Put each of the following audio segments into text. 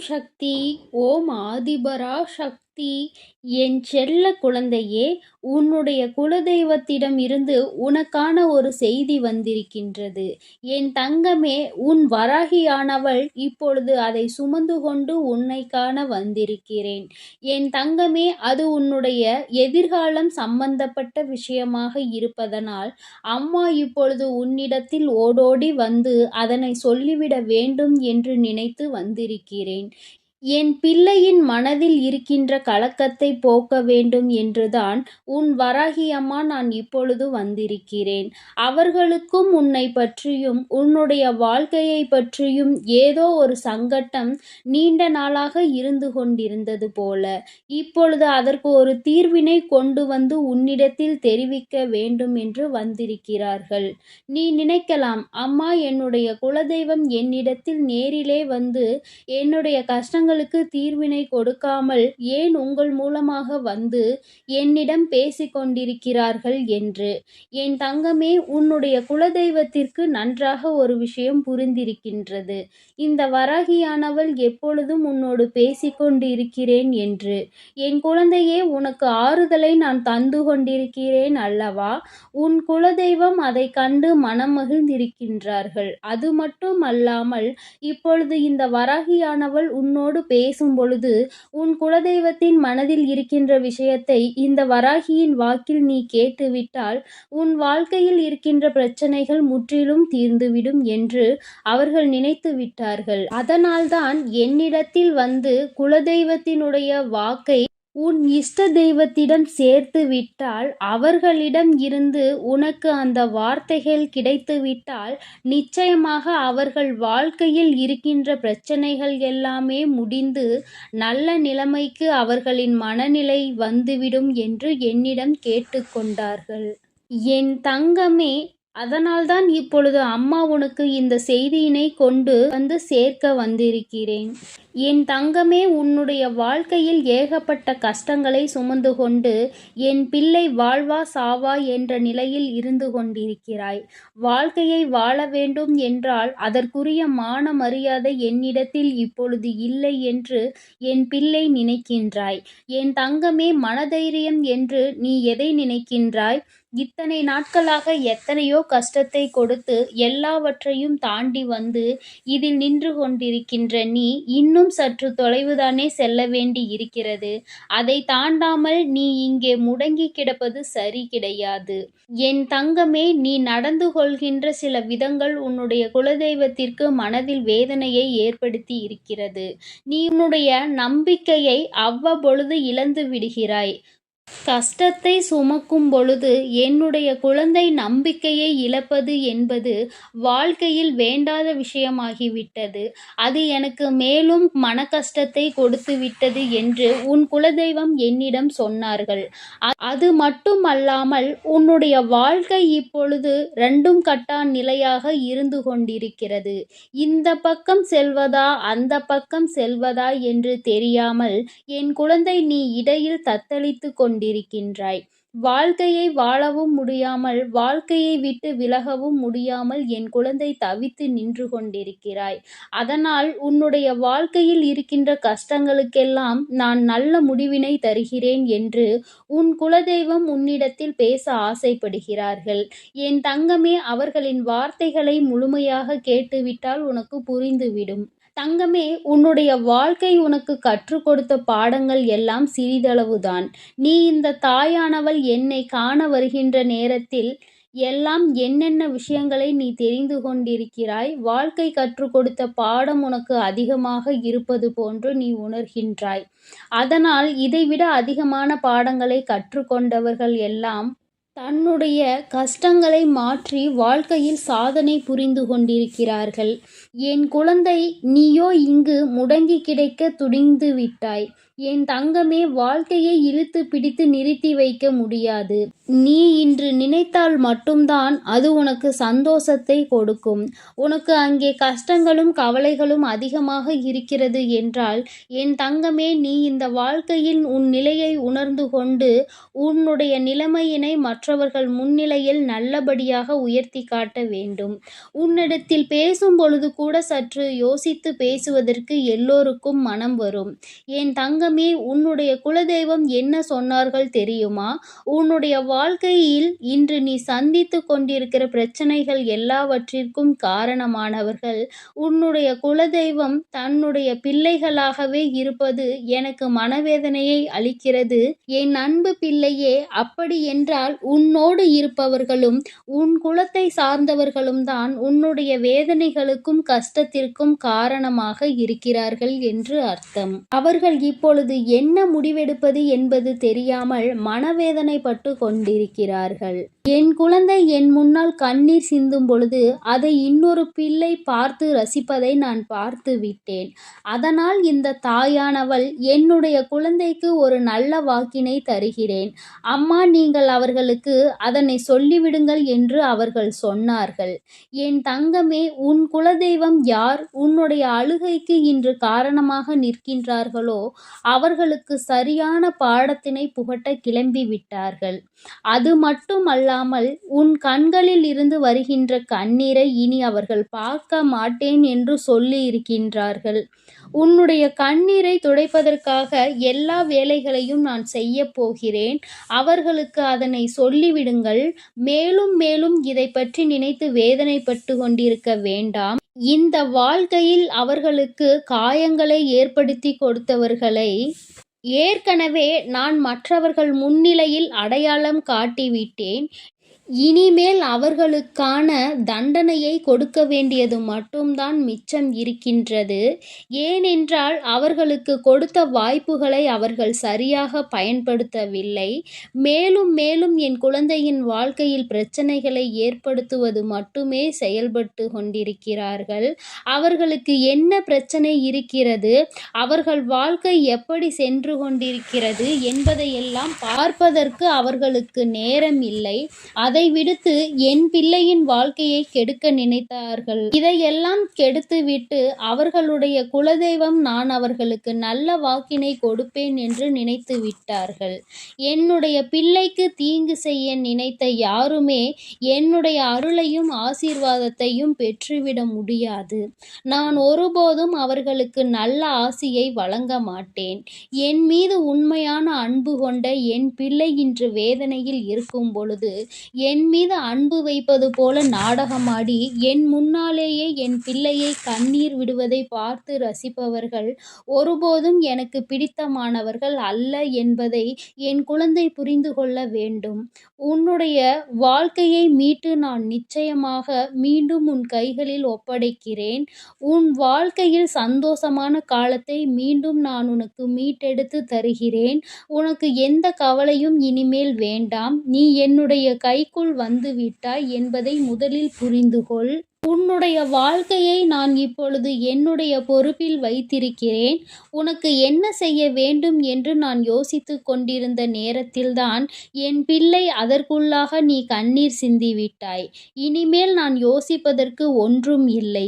சக்தி. ஓம் ஆதிபரா சக்தி. என் செல்ல குழந்தையே, உன்னுடைய குலதெய்வத்திடம் இருந்து உனக்கான ஒரு செய்தி வந்திருக்கின்றது. என் தங்கமே, உன் வராகியானவள் இப்பொழுது அதை சுமந்து கொண்டு உன்னை காண வந்திருக்கிறேன். என் தங்கமே, அது உன்னுடைய எதிர்காலம் சம்பந்தப்பட்ட விஷயமாக இருப்பதனால் அம்மா இப்பொழுது உன்னிடத்தில் ஓடோடி வந்து அதனை சொல்லிவிட வேண்டும் என்று நினைத்து வந்திருக்கிறேன். என் பிள்ளையின் மனதில் இருக்கின்ற கலக்கத்தை போக்க வேண்டும் என்றுதான் உன் வராகி அம்மா நான் இப்பொழுது வந்திருக்கிறேன். அவர்களுக்கும் உன்னை பற்றியும் உன்னுடைய வாழ்க்கையை பற்றியும் ஏதோ ஒரு சங்கட்டம் நீண்ட நாளாக இருந்து கொண்டிருந்தது போல இப்பொழுது அதற்கு ஒரு தீர்வினை கொண்டு வந்து உன்னிடத்தில் தெரிவிக்க வேண்டும் என்று வந்திருக்கிறார்கள். நீ நினைக்கலாம், அம்மா, என்னுடைய குலதெய்வம் என்னிடத்தில் நேரிலே வந்து என்னுடைய கஷ்டங்களுக்கு தீர்வினை கொடுக்காமல் ஏன் உங்கள் மூலமாக வந்து என்னிடம் பேசிக் கொண்டிருக்கிறார்கள் என்று. என் தங்கமே, உன்னுடைய குலதெய்வத்திற்கு நன்றாக ஒரு விஷயம் புரிந்திருக்கின்றது. இந்த வராகியானவள் எப்பொழுதும் உன்னோடு பேசிக்கொண்டு இருக்கிறேன் என்று. என் குழந்தையே, உனக்கு ஆறுதலை நான் தந்து கொண்டிருக்கிறேன் அல்லவா? உன் குலதெய்வம் அதை கண்டு மனம் மகிழ்ந்திருக்கின்றார்கள். அது மட்டும் அல்லாமல் இப்பொழுது இந்த வராகியானவள் உன்னோடு பேசும் பொழுது உன் குலதெய்வத்தின் மனதில் இருக்கின்ற விஷயத்தை இந்த வராகியின் வாக்கில் நீ கேட்டுவிட்டால் உன் வாழ்க்கையில் இருக்கின்ற பிரச்சனைகள் முற்றிலும் தீர்ந்துவிடும் என்று அவர்கள் நினைத்து விட்டார்கள். அதனால்தான் என்னிடத்தில் வந்து குலதெய்வத்தினுடைய வாக்கை உன் இஷ்ட தெய்வத்திடம் சேர்த்து விட்டால் அவர்களிடம் இருந்து உனக்கு அந்த வார்த்தைகள் கிடைத்துவிட்டால் நிச்சயமாக அவர்கள் வாழ்க்கையில் இருக்கின்ற பிரச்சனைகள் எல்லாமே முடிந்து நல்ல நிலைமைக்கு அவர்களின் மனநிலை வந்துவிடும் என்று என்னிடம் கேட்டுக்கொண்டார்கள். என் தங்கமே, அதனால்தான் இப்பொழுது அம்மா உனக்கு இந்த செய்தியினை கொண்டு வந்து சேர்க்க வந்திருக்கிறேன். என் தங்கமே, உன்னுடைய வாழ்க்கையில் ஏகப்பட்ட கஷ்டங்களை சுமந்து கொண்டு என் பிள்ளை வாழ்வா சாவா என்ற நிலையில் இருந்து கொண்டிருக்கிறாய். வாழ்க்கையை வாழ வேண்டும் என்றால் அதற்குரிய மான மரியாதை என்னிடத்தில் இப்பொழுது இல்லை என்று என் பிள்ளை நினைக்கின்றாய். என் தங்கமே, மனதைரியம் என்று நீ எதை நினைக்கின்றாய்? இத்தனை நாட்களாக எத்தனையோ கஷ்டத்தை கொடுத்து எல்லாவற்றையும் தாண்டி வந்து இதில் நின்று கொண்டிருக்கின்ற நீ இன்னும் சற்று தொலைவுதானே செல்ல வேண்டி இருக்கிறது. அதை தாண்டாமல் நீ இங்கே முடங்கி கிடப்பது சரி கிடையாது. என் தங்கமே, நீ நடந்து கொள்கின்ற சில விதங்கள் உன்னுடைய குலதெய்வத்திற்கு மனதில் வேதனையை ஏற்படுத்தி இருக்கிறது. நீ உன்னுடைய நம்பிக்கையை அவ்வப்பொழுது இழந்து விடுகிறாய். கஷ்டத்தை சுமக்கும் பொழுது என்னுடைய குழந்தை நம்பிக்கையை இழப்பது என்பது வாழ்க்கையில் வேண்டாத விஷயமாகிவிட்டது. அது எனக்கு மேலும் மன கஷ்டத்தை கொடுத்து விட்டது என்று உன் குலதெய்வம் என்னிடம் சொன்னார்கள். அது மட்டுமல்லாமல் உன்னுடைய வாழ்க்கை இப்பொழுது ரெண்டும் கட்டா நிலையாக இருந்து கொண்டிருக்கிறது. இந்த பக்கம் செல்வதா அந்த பக்கம் செல்வதா என்று தெரியாமல் என் குழந்தை நீ இடையில் தத்தளித்து கொண்டிருக்கின்றாய். வாழ்க்கையை வாழவும் முடியாமல் வாழ்க்கையை விட்டு விலகவும் முடியாமல் என் குழந்தை தவித்து நின்று கொண்டிருக்கிறாய். அதனால் உன்னுடைய வாழ்க்கையில் இருக்கின்ற கஷ்டங்களுக்கெல்லாம் நான் நல்ல முடிவினை தருகிறேன் என்று உன் குலதெய்வம் உன்னிடத்தில் பேச ஆசைப்படுகிறார்கள். என் தங்கமே, அவர்களின் வார்த்தைகளை முழுமையாக கேட்டுவிட்டால் உனக்கு புரிந்துவிடும். தங்கமே, உன்னுடைய வாழ்க்கை உனக்கு கற்றுக் கொடுத்த பாடங்கள் எல்லாம் சிறிதளவுதான். நீ இந்த தாயானவள் என்னை காண வருகின்ற நேரத்தில் எல்லாம் என்னென்ன விஷயங்களை நீ தெரிந்து கொண்டிருக்கிறாய். வாழ்க்கை கற்றுக் கொடுத்த பாடம் உனக்கு அதிகமாக இருப்பது போன்று நீ உணர்கின்றாய். அதனால் இதைவிட அதிகமான பாடங்களை கற்றுக்கொண்டவர்கள் எல்லாம் தன்னுடைய கஷ்டங்களை மாற்றி வாழ்க்கையில் சாதனை புரிந்து கொண்டிருக்கிறார்கள். என் குழந்தை, நீயோ இங்கு முடங்கி கிடக்க துணிந்து விட்டாய். என் தங்கமே, வாழ்க்கையை இழுத்து பிடித்து நிறுத்தி வைக்க முடியாது. நீ இன்று நினைத்தால் மட்டும்தான் அது உனக்கு சந்தோஷத்தை கொடுக்கும். உனக்கு அங்கே கஷ்டங்களும் கவலைகளும் அதிகமாக இருக்கிறது என்றால் என் தங்கமே, நீ இந்த வாழ்க்கையில் உன் நிலையை உணர்ந்து கொண்டு உன்னுடைய நிலைமையினை மற்றவர்கள் முன்னிலையில் நல்லபடியாக உயர்த்தி காட்ட வேண்டும். உன்னிடத்தில் பேசும் பொழுது கூட சற்று யோசித்து பேசுவதற்கு எல்லோருக்கும் மனம் வரும். என் தங்கமே, உன்னுடைய குலதெய்வம் என்ன சொன்னார்கள் தெரியுமா? உன்னுடைய வாழ்க்கையில் இன்று நீ சந்தித்துக் கொண்டிருக்கிற பிரச்சனைகள் எல்லாவற்றிற்கும் காரணமானவர்கள் உன்னுடைய குலதெய்வம். தன்னுடைய பிள்ளைகளாகவே இருப்பது எனக்கு மனவேதனையை அளிக்கிறது. என் அன்பு பிள்ளையே, அப்படி என்றால் உன்னோடு இருப்பவர்களும் உன் குலத்தை சார்ந்தவர்களும் தான் உன்னுடைய வேதனைகளுக்கும் கஷ்டத்திற்கும் காரணமாக இருக்கிறார்கள் என்று அர்த்தம். அவர்கள் இப்பொழுது என்ன முடிவெடுப்பது என்பது தெரியாமல் மனவேதனைப்பட்டு கொண்டிருக்கிறார்கள். என் குழந்தை என் முன்னால் கண்ணீர் சிந்தும் பொழுது அதை இன்னொரு பிள்ளை பார்த்து ரசிப்பதை நான் பார்த்து விட்டேன். அதனால் இந்த தாயானவள் என்னுடைய குழந்தைக்கு ஒரு நல்ல வாக்கினை தருகிறேன். அம்மா, நீங்கள் அவர்களுக்கு அதனை சொல்லிவிடுங்கள் என்று அவர்கள் சொன்னார்கள். என் தங்கமே, உன் குலதெய்வம் யார் உன்னுடைய அழுகைக்கு இன்று காரணமாக நிற்கின்றார்களோ அவர்களுக்கு சரியான பாடத்தினை புகட்ட கிளம்பி விட்டார்கள். அது மட்டும் அல்லாமல் உன் கண்களில் இருந்து வருகின்ற கண்ணீரை இனி அவர்கள் பார்க்க மாட்டேன் என்று சொல்லி இருக்கின்றார்கள். உன்னுடைய கண்ணீரை துடைப்பதற்காக எல்லா வேலைகளையும் நான் செய்ய போகிறேன். அவர்களுக்கு அதனை சொல்லிவிடுங்கள். மேலும் மேலும் இதை பற்றி நினைத்து வேதனைப்பட்டு கொண்டிருக்க வேண்டாம். இந்த வாழ்க்கையில் அவர்களுக்கு காயங்களை ஏற்படுத்தி கொடுத்தவர்களை ஏற்கனவே நான் மற்றவர்கள் முன்னிலையில் அடையாளம் காட்டிவிட்டேன். இனிமேல் அவர்களுக்கான தண்டனையை கொடுக்க வேண்டியது மட்டும்தான் மிச்சம் இருக்கின்றது. ஏனென்றால் அவர்களுக்கு கொடுத்த வாய்ப்புகளை அவர்கள் சரியாக பயன்படுத்தவில்லை. மேலும் மேலும் என் குழந்தையின் வாழ்க்கையில் பிரச்சனைகளை ஏற்படுத்துவது மட்டுமே செயல்பட்டு கொண்டிருக்கிறார்கள். அவர்களுக்கு என்ன பிரச்சனை இருக்கிறது, அவர்கள் வாழ்க்கை எப்படி சென்று கொண்டிருக்கிறது என்பதையெல்லாம் பார்ப்பதற்கு அவர்களுக்கு நேரம் இல்லை. அதை விடுத்து என் பிள்ளையின் வாழ்க்கையை கெடுக்க நினைத்தார்கள். இதையெல்லாம் கெடுத்துவிட்டு அவர்களுடைய குலதெய்வம் நான் அவர்களுக்கு நல்ல வாக்கினை கொடுப்பேன் என்று நினைத்து விட்டார்கள். என்னுடைய பிள்ளைக்கு தீங்கு செய்ய நினைத்த யாருமே என்னுடைய அருளையும் ஆசீர்வாதத்தையும் பெற்றுவிட முடியாது. நான் ஒருபோதும் அவர்களுக்கு நல்ல ஆசியை வழங்க மாட்டேன். என் மீது உண்மையான அன்பு கொண்ட என் பிள்ளை இன்று வேதனையில் இருக்கும் பொழுது என் மீது அன்பு வைப்பது போல நாடகமாடி என் முன்னாலேயே என் பிள்ளையை கண்ணீர் விடுவதை பார்த்து ரசிப்பவர்கள் ஒருபோதும் எனக்கு பிடித்தமானவர்கள் அல்ல என்பதை என் குழந்தை புரிந்து கொள்ள வேண்டும். உன்னுடைய வாழ்க்கையை மீட்டு நான் நிச்சயமாக மீண்டும் உன் கைகளில் ஒப்படைக்கிறேன். உன் வாழ்க்கையில் சந்தோஷமான காலத்தை மீண்டும் நான் உனக்கு மீட்டெடுத்து தருகிறேன். உனக்கு எந்த கவலையும் இனிமேல் வேண்டாம். நீ என்னுடைய கைக்குள் வந்து விட்டாய் என்பதை முதலில் புரிந்துகொள். உன்னுடைய வாழ்க்கையை நான் இப்பொழுது என்னுடைய பொறுப்பில் வைத்திருக்கிறேன். உனக்கு என்ன செய்ய வேண்டும் என்று நான் யோசித்துக் கொண்டிருந்த நேரத்தில்தான் என் பிள்ளை அதற்குள்ளாக நீ கண்ணீர் சிந்திவிட்டாய். இனிமேல் நான் யோசிப்பதற்கு ஒன்றும் இல்லை.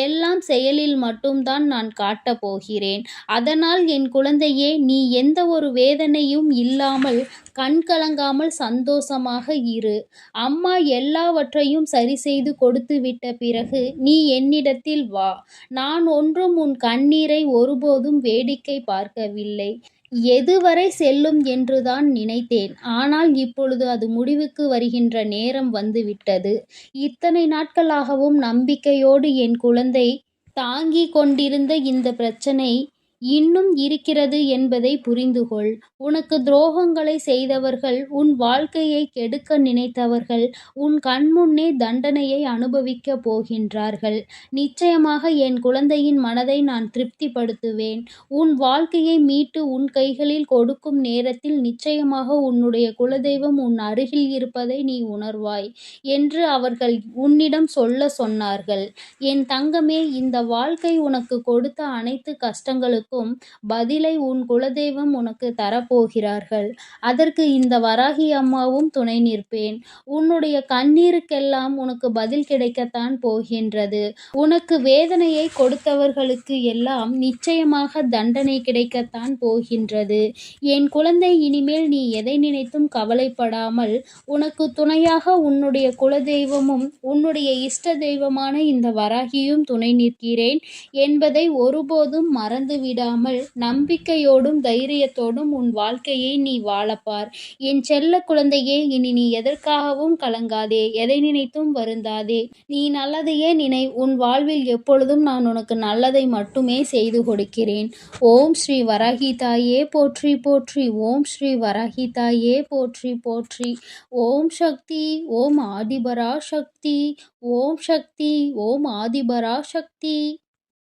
எல்லாம் செயலில் மட்டும்தான் நான் காட்டப் போகிறேன். அதனால் என் குழந்தையே, நீ எந்த ஒரு வேதனையும் இல்லாமல் கண் கலங்காமல் சந்தோஷமாக இரு. அம்மா எல்லாவற்றையும் சரி செய்து கொடுத்து விட்ட பிறகு நீ என்னிடத்தில் வா. நான் ஒன்றும் உன் கண்ணீரை ஒருபோதும் வேடிக்கை பார்க்கவில்லை. எதுவரை செல்லும் என்றுதான் நினைத்தேன். ஆனால் இப்பொழுது அது முடிவுக்கு வருகின்ற நேரம் வந்துவிட்டது. இத்தனை நாட்களாகவும் நம்பிக்கையோடு என் குழந்தை தாங்கிக் கொண்டிருந்த இந்த பிரச்சனை இன்னும் இருக்கிறது என்பதை புரிந்துகொள். உனக்கு துரோகங்களை செய்தவர்கள், உன் வாழ்க்கையை கெடுக்க நினைத்தவர்கள் உன் கண்முன்னே தண்டனையை அனுபவிக்கப் போகின்றார்கள். நிச்சயமாக என் குழந்தையின் மனதை நான் திருப்திப்படுத்துவேன். உன் வாழ்க்கையை மீட்டு உன் கைகளில் கொடுக்கும் நேரத்தில் நிச்சயமாக உன்னுடைய குலதெய்வம் உன் அருகில் இருப்பதை நீ உணர்வாய் என்று அவர்கள் உன்னிடம் சொல்ல சொன்னார்கள். என் தங்கமே, இந்த வாழ்க்கை உனக்கு கொடுத்த அனைத்து கஷ்டங்களுக்கும் கேள்விகளுக்கும் பதிலை உன் குலதெய்வம் உனக்கு தரப்போகிறார்கள். அதற்கு இந்த வராகி அம்மாவும் துணை நிற்பேன். உன்னுடைய கண்ணீருக்கெல்லாம் உனக்கு பதில் கிடைக்கத்தான் போகின்றது. உனக்கு வேதனையை கொடுத்தவர்களுக்கு எல்லாம் நிச்சயமாக தண்டனை கிடைக்கத்தான் போகின்றது. என் குழந்தை, இனிமேல் நீ எதை நினைத்தும் கவலைப்படாமல் உனக்கு துணையாக உன்னுடைய குலதெய்வமும் உன்னுடைய இஷ்ட தெய்வமான இந்த வராகியும் துணை நிற்கிறேன் என்பதை ஒருபோதும் மறந்து விடாமல் நம்பிக்கையோடும் தைரியத்தோடும் உன் வாழ்க்கையை நீ வாழப்பார். என் செல்ல குழந்தையே, இனி நீ எதற்காகவும் கலங்காதே, எதை நினைத்தும் வருந்தாதே. நீ நல்லதையே நினை. உன் வாழ்வில் எப்பொழுதும் நான் உனக்கு நல்லதை மட்டுமே செய்து கொடுக்கிறேன். ஓம் ஸ்ரீ வராகி தாயே போற்றி போற்றி. ஓம் ஸ்ரீ வராகி தாயே போற்றி போற்றி. ஓம் சக்தி. ஓம் ஆதிபரா சக்தி. ஓம் சக்தி. ஓம் ஆதிபரா சக்தி.